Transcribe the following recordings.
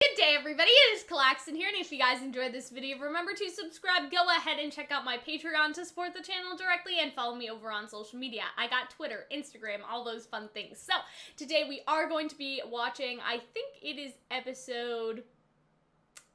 Good day, everybody. It is Calxiyn here, and if you guys enjoyed this video, remember to subscribe. Go ahead and check out my Patreon to support the channel directly, and follow me over on social media. I got Twitter, Instagram, all those fun things. So, today we are going to be watching, I think it is episode...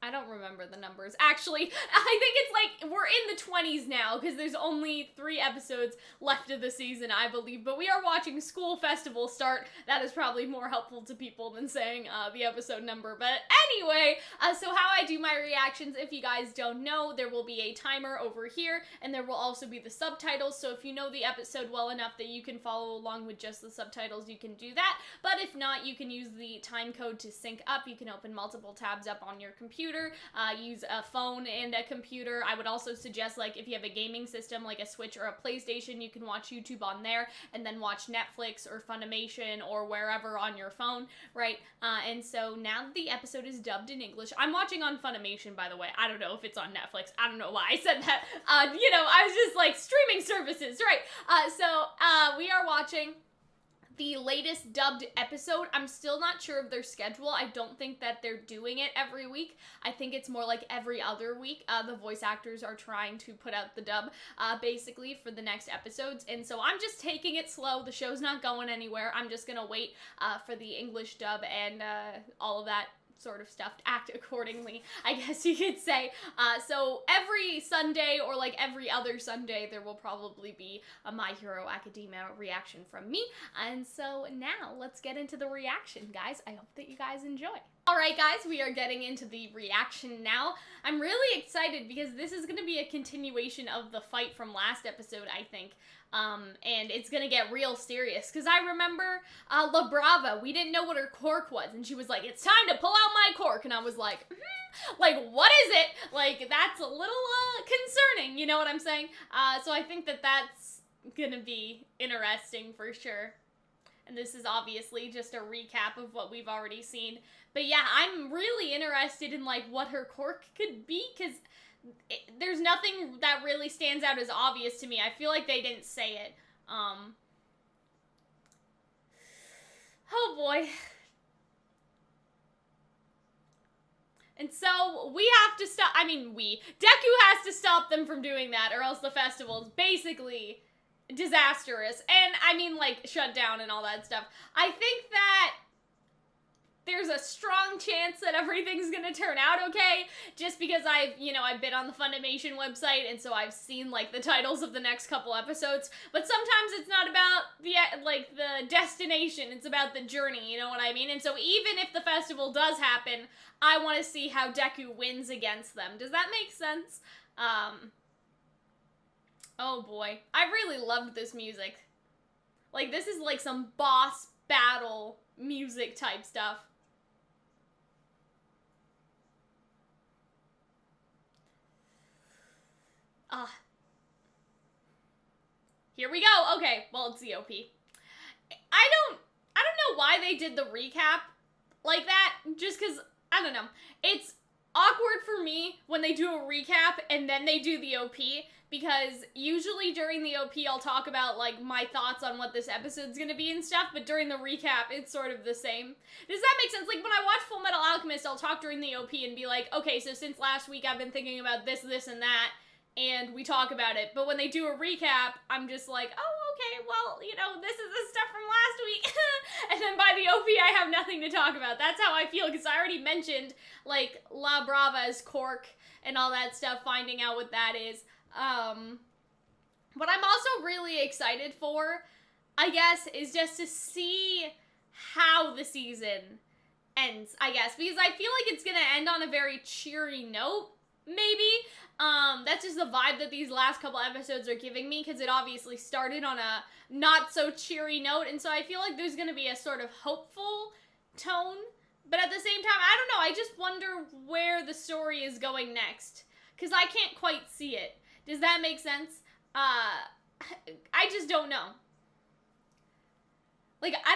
I don't remember the numbers. Actually, I think it's like, we're in the 20s now, because there's only 3 episodes left of the season, I believe. But we are watching School Festival start. That is probably more helpful to people than saying the episode number. But anyway, so how I do my reactions, if you guys don't know, there will be a timer over here, and there will also be the subtitles. So if you know the episode well enough that you can follow along with just the subtitles, you can do that. But if not, you can use the time code to sync up. You can open multiple tabs up on your computer. Use a phone and a computer. I would also suggest, like, if you have a gaming system like a Switch or a PlayStation, you can watch YouTube on there and then watch Netflix or Funimation or wherever on your phone, right? And so now that the episode is dubbed in English, I'm watching on Funimation, by the way. I don't know if it's on Netflix. I don't know why I said that. You know, I was just like, streaming services, right? So we are watching the latest dubbed episode. I'm still not sure of their schedule. I don't think that they're doing it every week. I think it's more like every other week. The voice actors are trying to put out the dub, basically, for the next episodes. And so I'm just taking it slow. The show's not going anywhere. I'm just gonna wait for the English dub and all of that sort of stuff to act accordingly, I guess you could say. So every Sunday, or like every other Sunday, there will probably be a My Hero Academia reaction from me. And so now let's get into the reaction, guys. I hope that you guys enjoy. Alright guys, we are getting into the reaction now. I'm really excited because this is going to be a continuation of the fight from last episode, I think. And it's gonna get real serious, because I remember La Brava, we didn't know what her quirk was, and she was like, it's time to pull out my quirk, and I was like, like, what is it? Like, that's a little concerning, you know what I'm saying? So I think that that's gonna be interesting for sure. And this is obviously just a recap of what we've already seen. But yeah, I'm really interested in, like, what her quirk could be, because there's nothing that really stands out as obvious to me. I feel like they didn't say it. Oh boy. And so we have to stop, Deku has to stop them from doing that, or else the festival is basically disastrous. And I mean, like, shut down and all that stuff. I think that there's a strong chance that everything's gonna turn out okay, just because I've been on the Funimation website, and so I've seen, like, the titles of the next couple episodes, but sometimes it's not about the destination, it's about the journey, you know what I mean? And so even if the festival does happen, I want to see how Deku wins against them. Does that make sense? Oh boy. I really loved this music. Like, this is like some boss battle music type stuff. Here we go. Okay, well, it's the OP. I don't know why they did the recap like that, just because, I don't know. It's awkward for me when they do a recap and then they do the OP, because usually during the OP I'll talk about, like, my thoughts on what this episode's gonna be and stuff, but during the recap it's sort of the same. Does that make sense? Like, when I watch Full Metal Alchemist, I'll talk during the OP and be like, okay, so since last week I've been thinking about this, this, and that, and we talk about it. But when they do a recap, I'm just like, oh, okay, well, this is the stuff from last week. And then by the OP, I have nothing to talk about. That's how I feel, because I already mentioned, like, La Brava's quirk and all that stuff, finding out what that is. What I'm also really excited for, I guess, is just to see how the season ends, I guess. Because I feel like it's gonna end on a very cheery note, maybe. That's just the vibe that these last couple episodes are giving me, because it obviously started on a not so cheery note, and so I feel like there's gonna be a sort of hopeful tone, but at the same time, I don't know, I just wonder where the story is going next, because I can't quite see it. Does that make sense? I just don't know. Like, I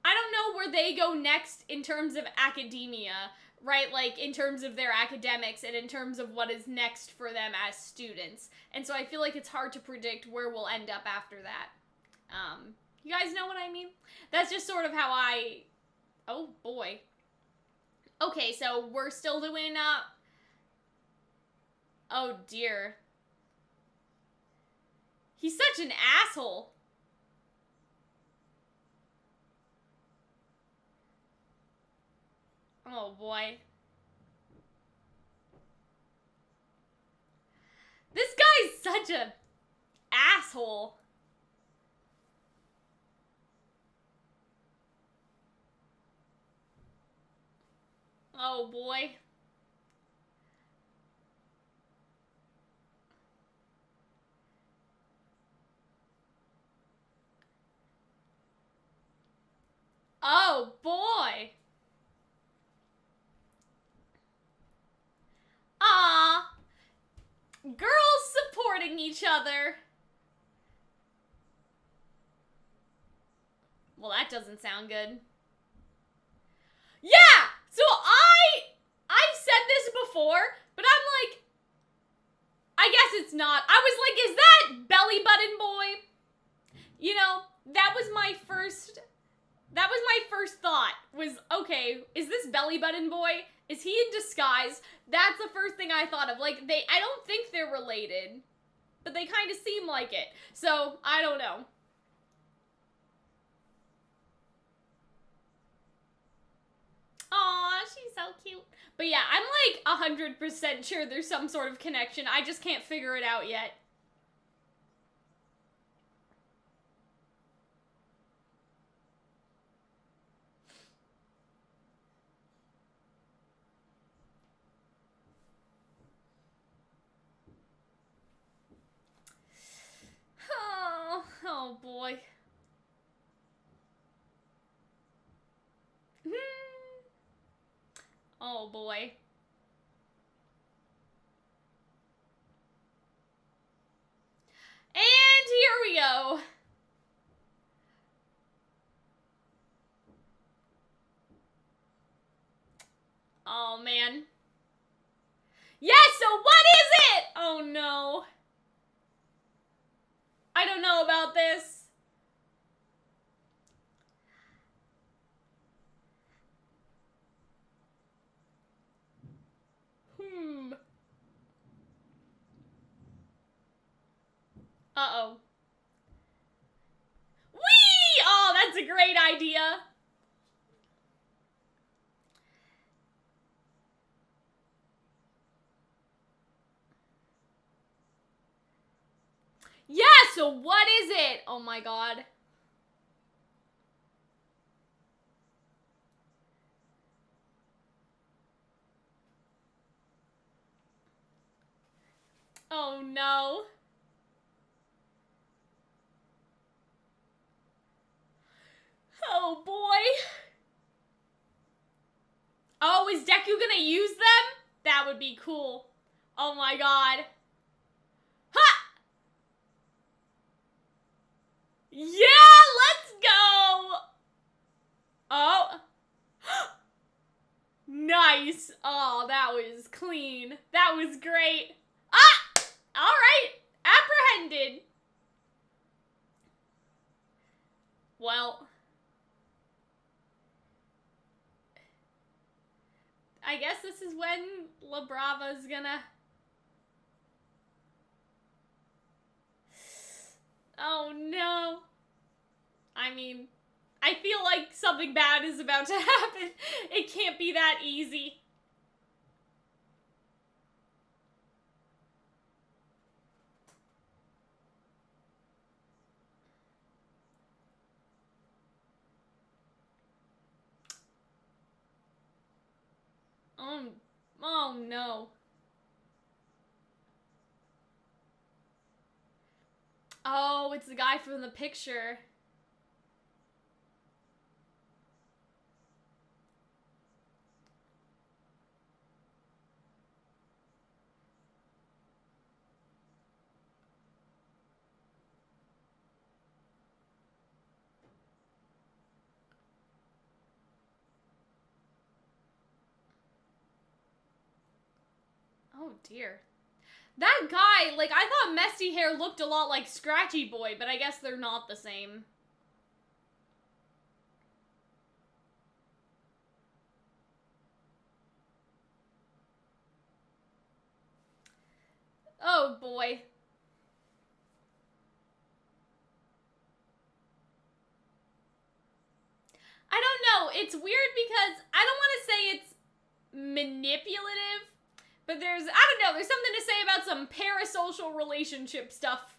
don't know where they go next in terms of academia, right? Like, in terms of their academics and in terms of what is next for them as students. And so I feel like it's hard to predict where we'll end up after that. You guys know what I mean? That's just sort of how oh boy. Okay, so we're still doing, oh dear. He's such an asshole. Oh boy. This guy's such a asshole. Oh boy. Oh boy. Ah, girls supporting each other. Well, that doesn't sound good. Yeah! So I've said this before, but I'm like, I guess it's not. I was like, is that belly button boy? You know, that was my first thought was, okay, is this belly button boy? Is he in disguise? That's the first thing I thought of. Like, I don't think they're related, but they kind of seem like it. So, I don't know. Aw, she's so cute. But yeah, I'm like 100% sure there's some sort of connection. I just can't figure it out yet. Oh boy. Oh boy. And here we go. Oh man. Yes, so what is it? Oh no. I don't know about this. Uh-oh. Whee! Oh, that's a great idea. Yeah, so what is it? Oh my god. Oh no. Oh boy. Oh, is Deku gonna use them? That would be cool. Oh my god. Ha! Yeah, let's go! Oh. Nice. Oh, that was clean. That was great. Ah! Alright. Apprehended. Well. I guess this is when La Brava's gonna... Oh no. I mean, I feel like something bad is about to happen. It can't be that easy. Oh no. Oh, it's the guy from the picture. Oh dear. That guy, like, I thought Messy Hair looked a lot like Scratchy Boy, but I guess they're not the same. Oh boy. I don't know. It's weird because I don't want to say it's manipulative, but there's, I don't know, there's something to say about some parasocial relationship stuff.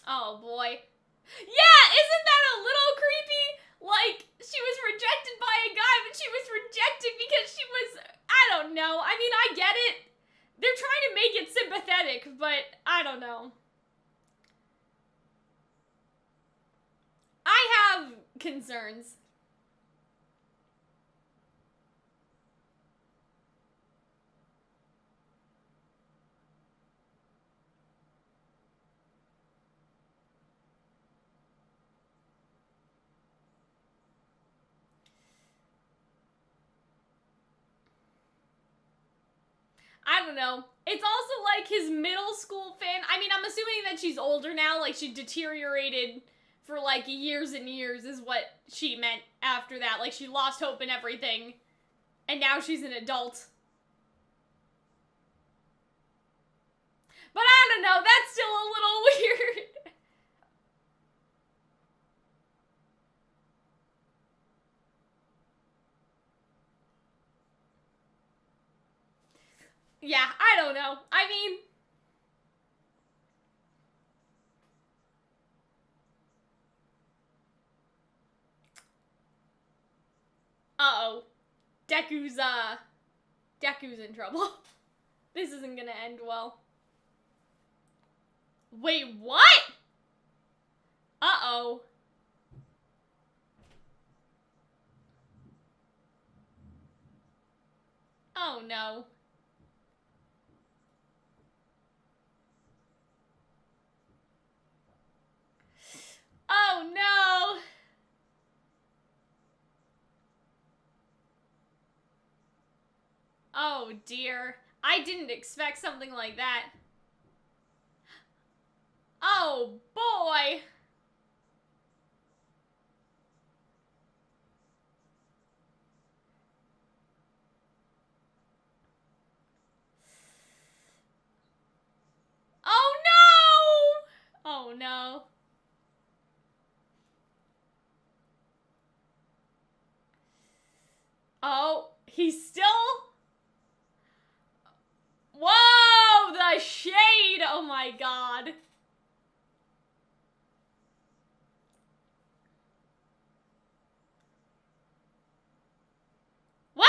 Oh boy. Yeah, isn't that a little creepy? Like, she was rejected by a guy, but she was rejected because she was, I don't know. I mean, I get it. They're trying to make it sympathetic, but I don't know. I have concerns. I don't know. It's also like his middle school fan. I mean, I'm assuming that she's older now. Like, she deteriorated for like years and years is what she meant after that. Like, she lost hope in everything. And now she's an adult. But I don't know. That's still a little weird. Yeah, I don't know. I mean... Uh-oh. Deku's in trouble. This isn't gonna end well. Wait, what? Uh-oh. Oh, no. Oh, no. Oh, dear. I didn't expect something like that. Oh, boy. Oh, no. Oh, no. Oh, he's still... Whoa, the shade. Oh, my God. Well...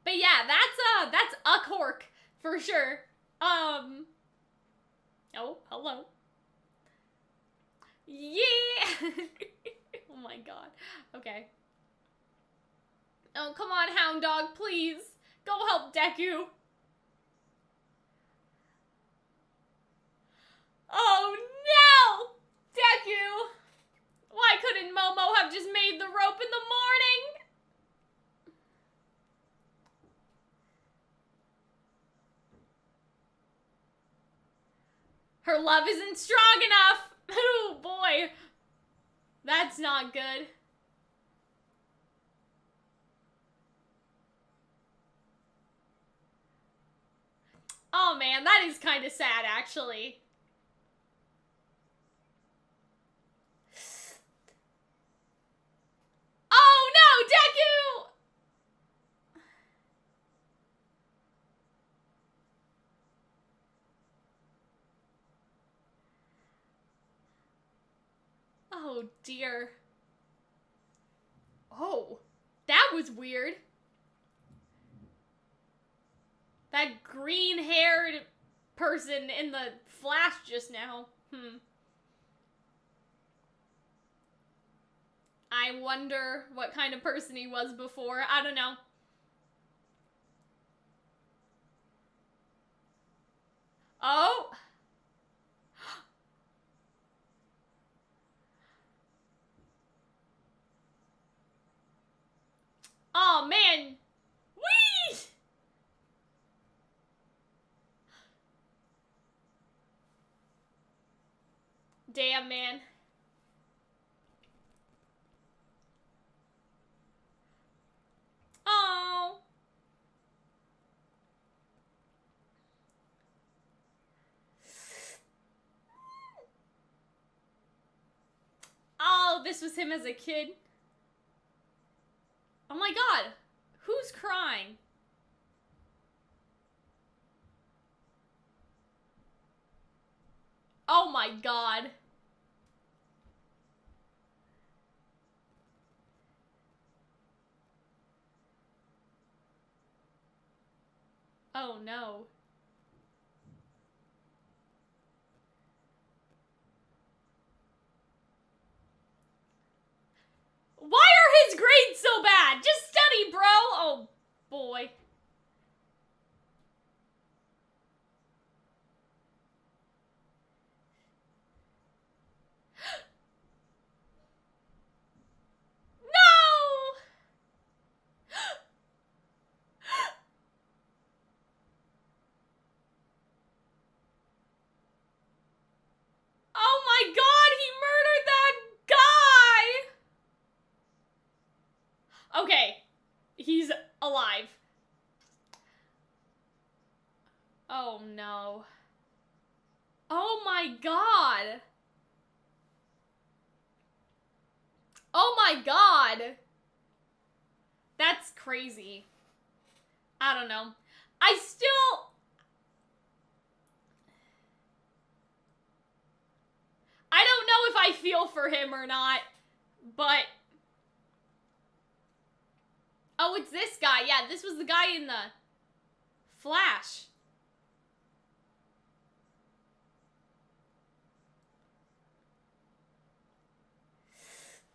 But yeah, that's a cork for sure. Oh, hello. Yeah. Oh my god. Okay. Oh, come on, Hound Dog, please. Go help Deku. Oh no! Deku! Why couldn't Momo have just made the rope in the morning? Her love isn't strong enough. Oh boy. That's not good. Oh man, that is kind of sad actually. Oh no, Deku! Oh dear. Oh, that was weird. That green-haired person in the flash just now. I wonder what kind of person he was before. I don't know. Oh. Oh, man. Whee! damn, man. Oh. Oh, this was him as a kid. Oh my god. Who's crying? Oh my god. Oh no. Why are his grades so bad? Just study, bro. Oh boy. No! Oh my god, he murdered that guy! Okay, he's alive. Oh no. Oh my god. Oh my god. That's crazy. I don't know. I don't know if I feel for him or not, but... Oh, it's this guy. Yeah, this was the guy in the Flash.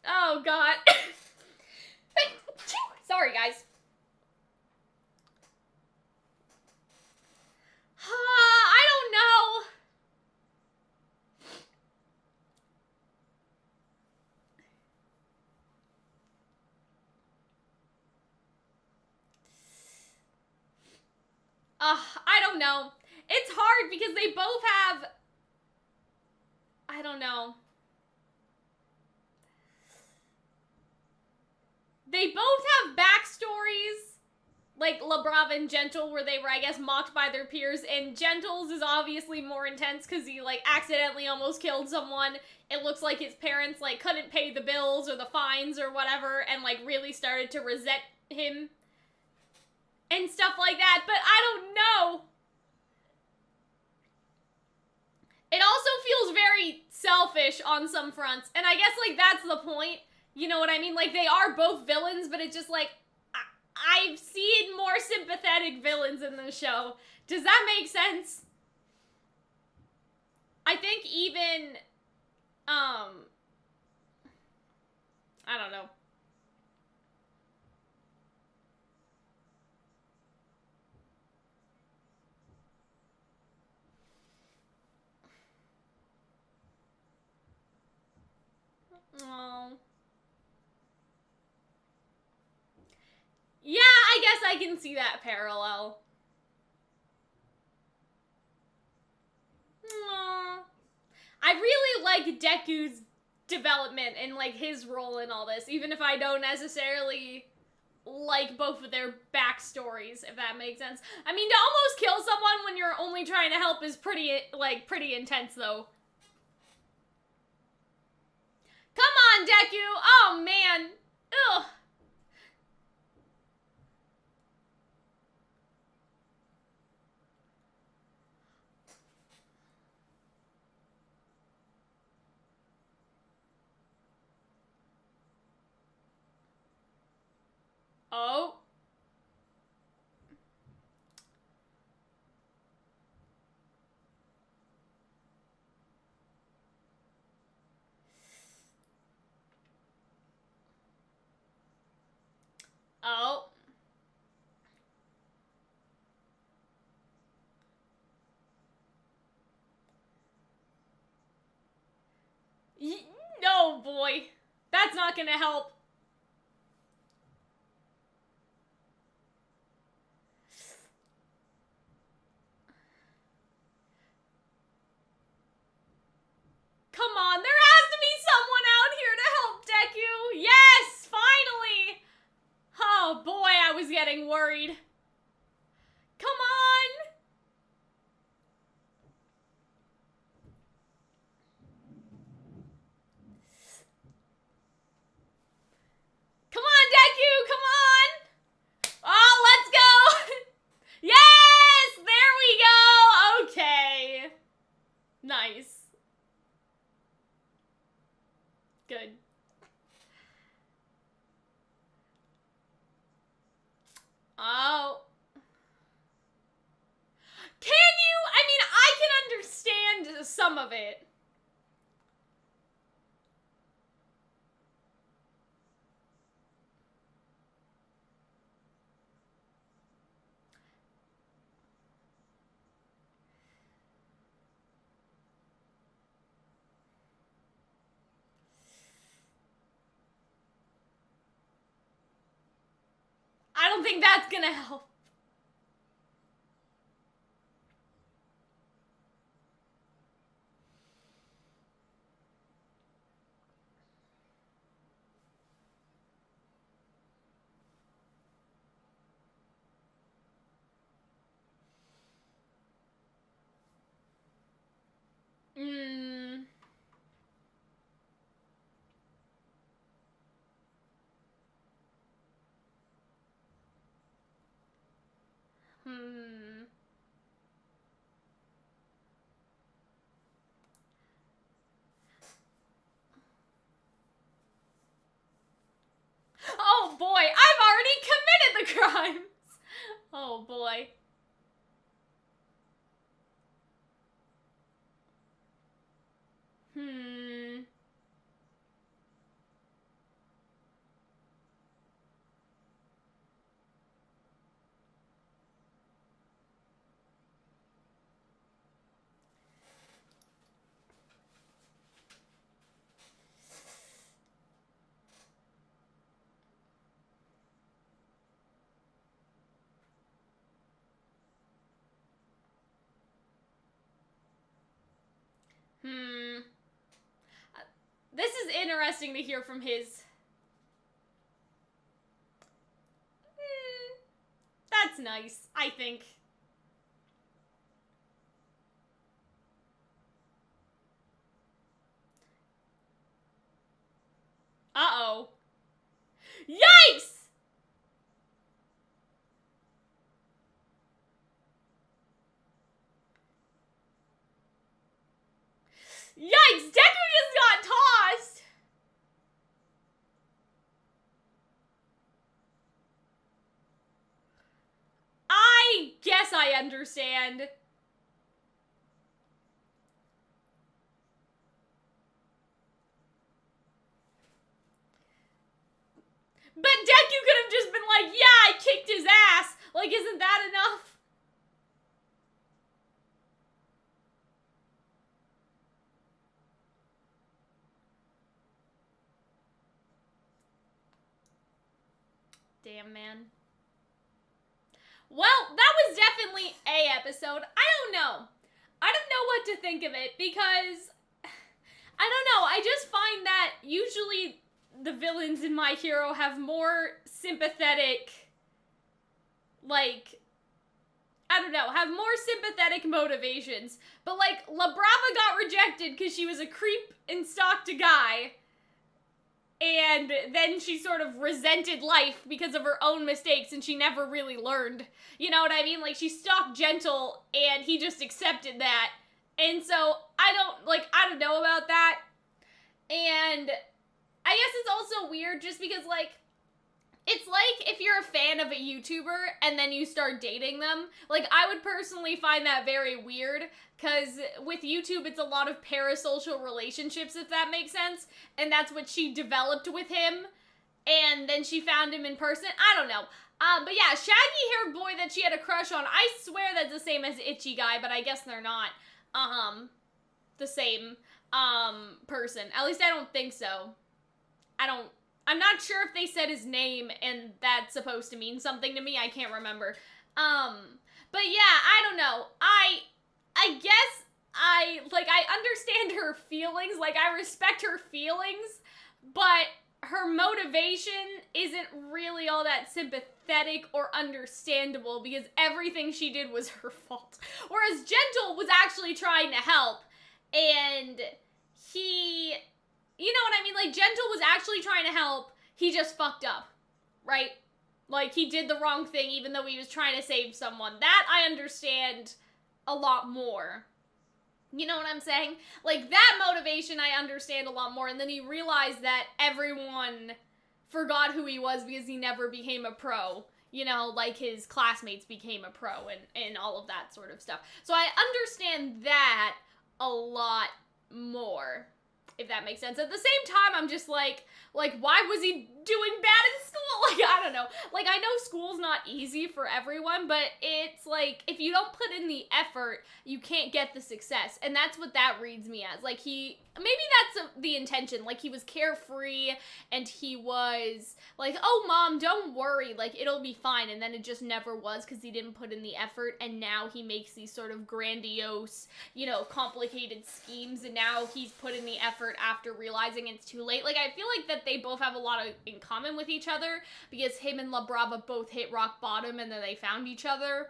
Oh, God. Sorry, guys. I don't know. I don't know. It's hard because they both have... I don't know. They both have backstories, like La Brava and Gentle, where they were, I guess, mocked by their peers, and Gentle's is obviously more intense because he, like, accidentally almost killed someone. It looks like his parents, like, couldn't pay the bills or the fines or whatever, and, like, really started to resent him and stuff like that, but I don't know. It also feels very selfish on some fronts, and I guess, like, that's the point. You know what I mean? Like, they are both villains, but it's just like, I've seen more sympathetic villains in the show. Does that make sense? I think even, I don't know. Oh. Yeah, I guess I can see that parallel. Aww. I really like Deku's development and, like, his role in all this, even if I don't necessarily like both of their backstories, if that makes sense. I mean, to almost kill someone when you're only trying to help is pretty intense, though. Come on, Deku! Oh, man! Ugh! Oh. Oh. No, boy. That's not gonna help. Come on, some of it. I don't think that's gonna help. Hmm. Oh boy, I've already committed the crimes. Oh boy. Hmm. Hmm. This is interesting to hear from his... That's nice, I think. Uh-oh. Yikes! Yikes! Deku just got tossed! I guess I understand. But Deku could have just been like, yeah, I kicked his ass. Like, isn't that enough? Damn, man. Well, that was definitely a episode. I don't know. I don't know what to think of it because, I don't know, I just find that usually the villains in My Hero have more sympathetic, like, I don't know, have more sympathetic motivations. But, like, La Brava got rejected because she was a creep and stalked a guy. And then she sort of resented life because of her own mistakes and she never really learned. You know what I mean? Like, she stalked Gentle and he just accepted that. And so, I don't know about that. And I guess it's also weird just because, like, it's like if you're a fan of a YouTuber and then you start dating them. Like, I would personally find that very weird because with YouTube, it's a lot of parasocial relationships, if that makes sense. And that's what she developed with him. And then she found him in person. I don't know. But yeah, shaggy-haired boy that she had a crush on, I swear that's the same as Itchy Guy, but I guess they're not, the same, person. At least I don't think so. I'm not sure if they said his name and that's supposed to mean something to me. I can't remember. But yeah, I don't know. I guess I understand her feelings. Like, I respect her feelings, but her motivation isn't really all that sympathetic or understandable because everything she did was her fault. Whereas Gentle was actually trying to help, and he... You know what I mean? Like, Gentle was actually trying to help. He just fucked up, right? Like, he did the wrong thing even though he was trying to save someone. That I understand a lot more. You know what I'm saying? Like, that motivation I understand a lot more. And then he realized that everyone forgot who he was because he never became a pro. You know, like his classmates became a pro and all of that sort of stuff. So I understand that. a lot more, if that makes sense. At the same time, I'm just like, why was he doing bad in school? Like, I don't know. Like, I know school's not easy for everyone, but it's like, if you don't put in the effort, you can't get the success. And that's what that reads me as. Like, maybe that's the intention. Like, he was carefree, and he was like, oh, Mom, don't worry. Like, it'll be fine. And then it just never was, because he didn't put in the effort, and now he makes these sort of grandiose, you know, complicated schemes, and now he's put in the effort after realizing it's too late. Like, I feel like that they both have a lot in common with each other, because him and La Brava both hit rock bottom and then they found each other,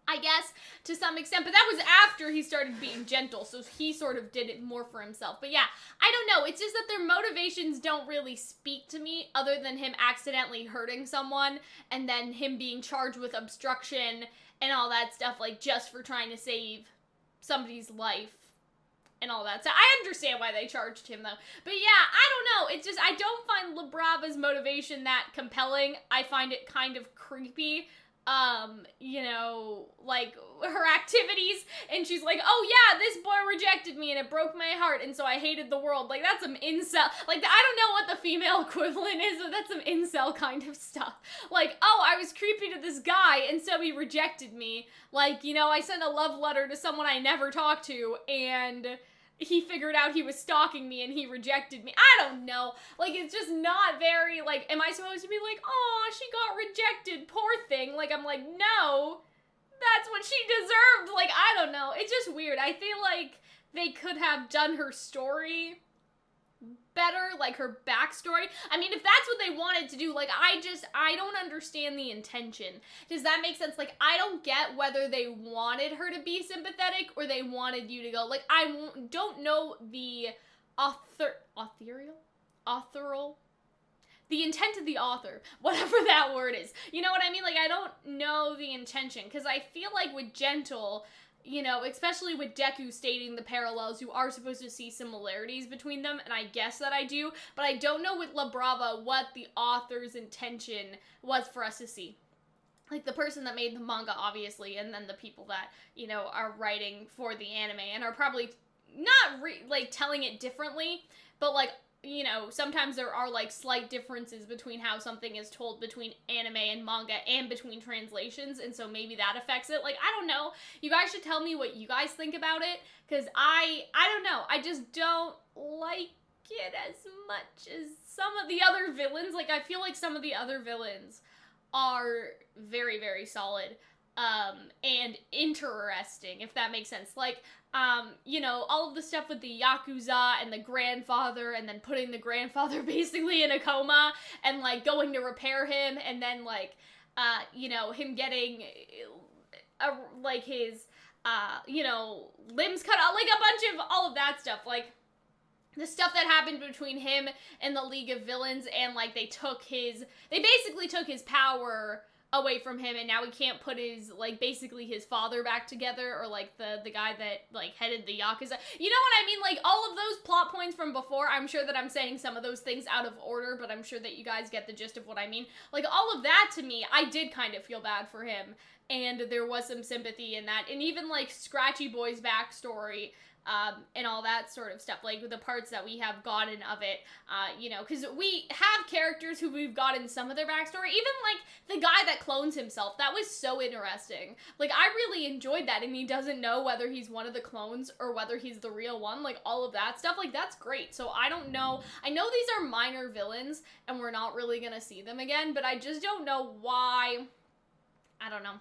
I guess, to some extent. But that was after he started being gentle, so he sort of did it more for himself. But yeah, I don't know. It's just that their motivations don't really speak to me, other than him accidentally hurting someone and then him being charged with obstruction and all that stuff, like, just for trying to save somebody's life and all that. So I understand why they charged him, though. But yeah, I don't know. It's just, I don't find La Brava's motivation that compelling. I find it kind of creepy. You know, like, her activities, and she's like, oh yeah, this boy rejected me and it broke my heart, and so I hated the world. Like, that's some incel, like, I don't know what the female equivalent is, but that's some incel kind of stuff. Like, oh, I was creepy to this guy, and so he rejected me. Like, you know, I sent a love letter to someone I never talked to, and he figured out he was stalking me and he rejected me. I don't know. Like, it's just not very, like, am I supposed to be like, oh, she got rejected, poor thing? Like, I'm like, no, that's what she deserved. Like, I don't know. It's just weird. I feel like they could have done her story better, like her backstory. I mean, if that's what they wanted to do, like, I don't understand the intention. Does that make sense? Like, I don't get whether they wanted her to be sympathetic or they wanted you to go, like, I don't know the authorial, the intent of the author, whatever that word is. You know what I mean? Like, I don't know the intention, because I feel like with Gentle, you know, especially with Deku stating the parallels, you are supposed to see similarities between them, and I guess that I do, but I don't know with La Brava what the author's intention was for us to see. Like, the person that made the manga, obviously, and then the people that, you know, are writing for the anime, and are probably not, like, telling it differently, but, like, you know, sometimes there are, like, slight differences between how something is told between anime and manga and between translations, and so maybe that affects it. Like, I don't know. You guys should tell me what you guys think about it, because I don't know. I just don't like it as much as some of the other villains. Like, I feel like some of the other villains are very, very solid, and interesting, if that makes sense. Like, you know, all of the stuff with the Yakuza and the grandfather, and then putting the grandfather basically in a coma, and, like, going to repair him, and then, like, you know, him getting, like, his, you know, limbs cut out, like, a bunch of all of that stuff, like, the stuff that happened between him and the League of Villains, and, like, they basically took his power away from him, and now he can't put his, like, basically his father back together, or, like, the guy that, like, headed the Yakuza. You know what I mean? Like, all of those plot points from before, I'm sure that I'm saying some of those things out of order, but I'm sure that you guys get the gist of what I mean. Like, all of that, to me, I did kind of feel bad for him, and there was some sympathy in that, and even, like, Scratchy Boy's backstory, and all that sort of stuff, like the parts that we have gotten of it, you know, because we have characters who we've gotten some of their backstory, even, like, the guy that clones himself, that was so interesting. Like, I really enjoyed that, and he doesn't know whether he's one of the clones or whether he's the real one, like, all of that stuff, like, that's great. So I don't know, I know these are minor villains, and we're not really gonna see them again, but I just don't know why. I don't know.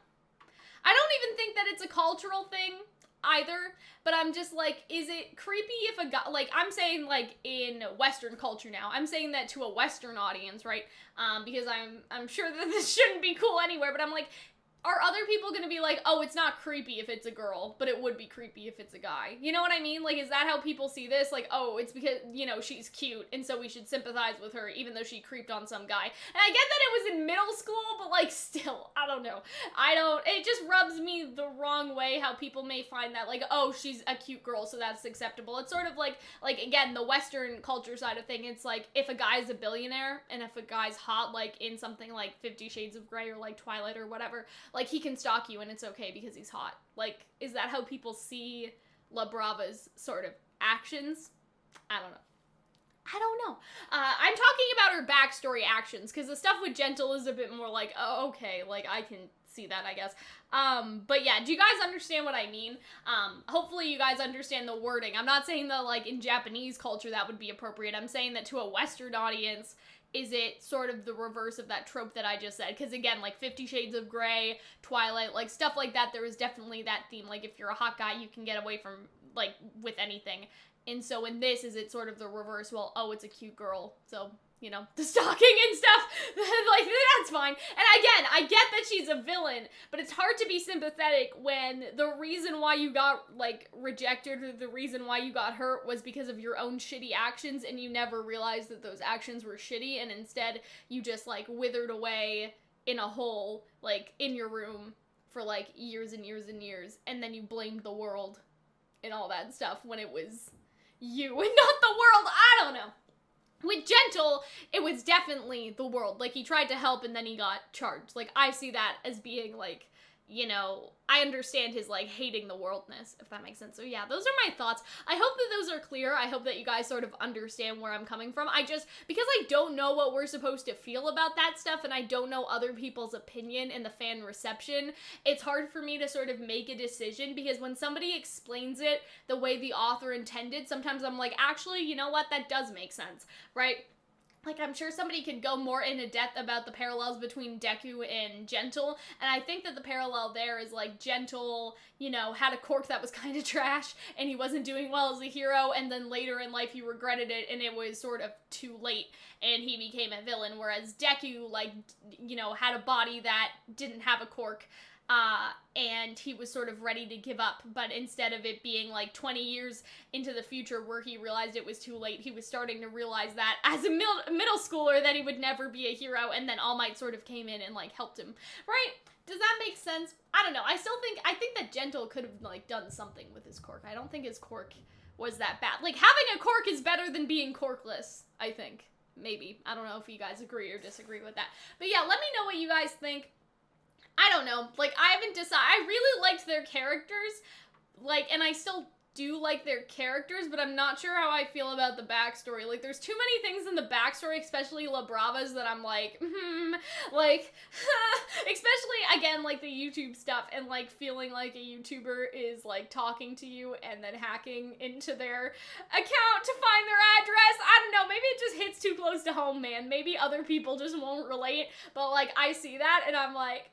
I don't even think that it's a cultural thing either, but I'm just like, is it creepy if a guy, like, I'm saying, like, in Western culture now, I'm saying that to a Western audience, right, because I'm sure that this shouldn't be cool anywhere, but I'm like, are other people gonna be like, oh, it's not creepy if it's a girl, but it would be creepy if it's a guy? You know what I mean? Like, is that how people see this? Like, oh, it's because, you know, she's cute, and so we should sympathize with her, even though she creeped on some guy. And I get that it was in middle school, but, like, still, I don't know. It just rubs me the wrong way how people may find that, like, oh, she's a cute girl, so that's acceptable. It's sort of like, again, the Western culture side of thing, it's like, if a guy's a billionaire, and if a guy's hot, like, in something like 50 Shades of Grey, or, like, Twilight, or whatever, like, he can stalk you and it's okay because he's hot. Like, is that how people see, La Brava's sort of actions. I don't know. I'm talking about her backstory actions, because the stuff with Gentle is a bit more like, oh, okay, like, I can see that, I guess. But yeah, do you guys understand what I mean? Hopefully you guys understand the wording. I'm not saying that, like, in Japanese culture that would be appropriate. I'm saying that to a Western audience, is it sort of the reverse of that trope that I just said? Because again, like 50 Shades of Grey, Twilight, like stuff like that, there is definitely that theme. Like, if you're a hot guy, you can get away from, like, with anything. And so in this, is it sort of the reverse? Well, oh, it's a cute girl, so, you know, the stalking and stuff, like, that's fine. And again, I get that she's a villain, but it's hard to be sympathetic when the reason why you got, like, rejected, or the reason why you got hurt was because of your own shitty actions, and you never realized that those actions were shitty, and instead you just, like, withered away in a hole, like, in your room for, like, years and years and years, and then you blamed the world and all that stuff when it was you and not the world. I don't know. With Gentle, it was definitely the world. Like, he tried to help and then he got charged. Like, I see that as being, like, you know, I understand his, like, hating the worldness, if that makes sense. So yeah, those are my thoughts. I hope that those are clear. I hope that you guys sort of understand where I'm coming from. Because I don't know what we're supposed to feel about that stuff, and I don't know other people's opinion and the fan reception, it's hard for me to sort of make a decision, because when somebody explains it the way the author intended, sometimes I'm like, actually, you know what, that does make sense, right? Like, I'm sure somebody could go more into depth about the parallels between Deku and Gentle, and I think that the parallel there is, like, Gentle, you know, had a quirk that was kind of trash, and he wasn't doing well as a hero, and then later in life he regretted it, and it was sort of too late, and he became a villain, whereas Deku, like, you know, had a body that didn't have a quirk, and he was sort of ready to give up, but instead of it being like 20 years into the future where he realized it was too late, he was starting to realize that as a middle schooler that he would never be a hero, and then All Might sort of came in and, like, helped him, right? Does that make sense? I don't know. I think that Gentle could have, like, done something with his quirk. I don't think his quirk was that bad. Like, having a quirk is better than being quirkless, I think. Maybe. I don't know if you guys agree or disagree with that. But yeah, let me know what you guys think. I don't know, like, I haven't decided. I really liked their characters, like, and I still do like their characters, but I'm not sure how I feel about the backstory. Like, there's too many things in the backstory, especially La Brava's, that I'm like, like, especially, again, like, the YouTube stuff, and, like, feeling like a YouTuber is, like, talking to you and then hacking into their account to find their address. I don't know, maybe it just hits too close to home, man. Maybe other people just won't relate, but, like, I see that, and I'm like,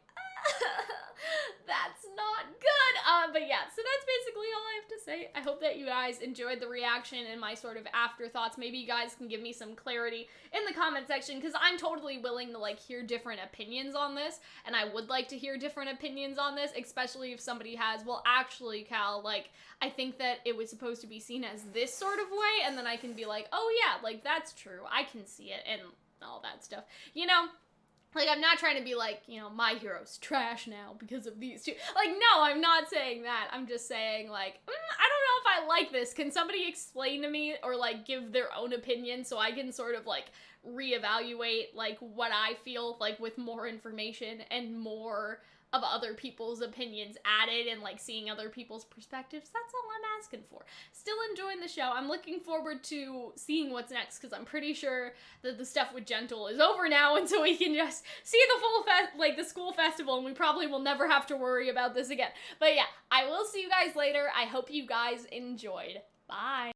that's not good. But yeah, so that's basically all I have to say. I hope that you guys enjoyed the reaction and my sort of afterthoughts. Maybe you guys can give me some clarity in the comment section, because I'm totally willing to, like, hear different opinions on this, and I would like to hear different opinions on this, especially if somebody has, well, actually, Cal, like, I think that it was supposed to be seen as this sort of way, and then I can be like, oh yeah, like, that's true, I can see it, and all that stuff, you know? Like, I'm not trying to be like, you know, my hero's trash now because of these two. Like, no, I'm not saying that. I'm just saying, like, I don't know if I like this. Can somebody explain to me, or, like, give their own opinion so I can sort of, like, reevaluate, like, what I feel, like, with more information and more of other people's opinions added, and, like, seeing other people's perspectives. That's all I'm asking for. Still enjoying the show. I'm looking forward to seeing what's next, because I'm pretty sure that the stuff with Gentle is over now, and so we can just see the full the school festival, and we probably will never have to worry about this again. But yeah, I will see you guys later. I hope you guys enjoyed. Bye.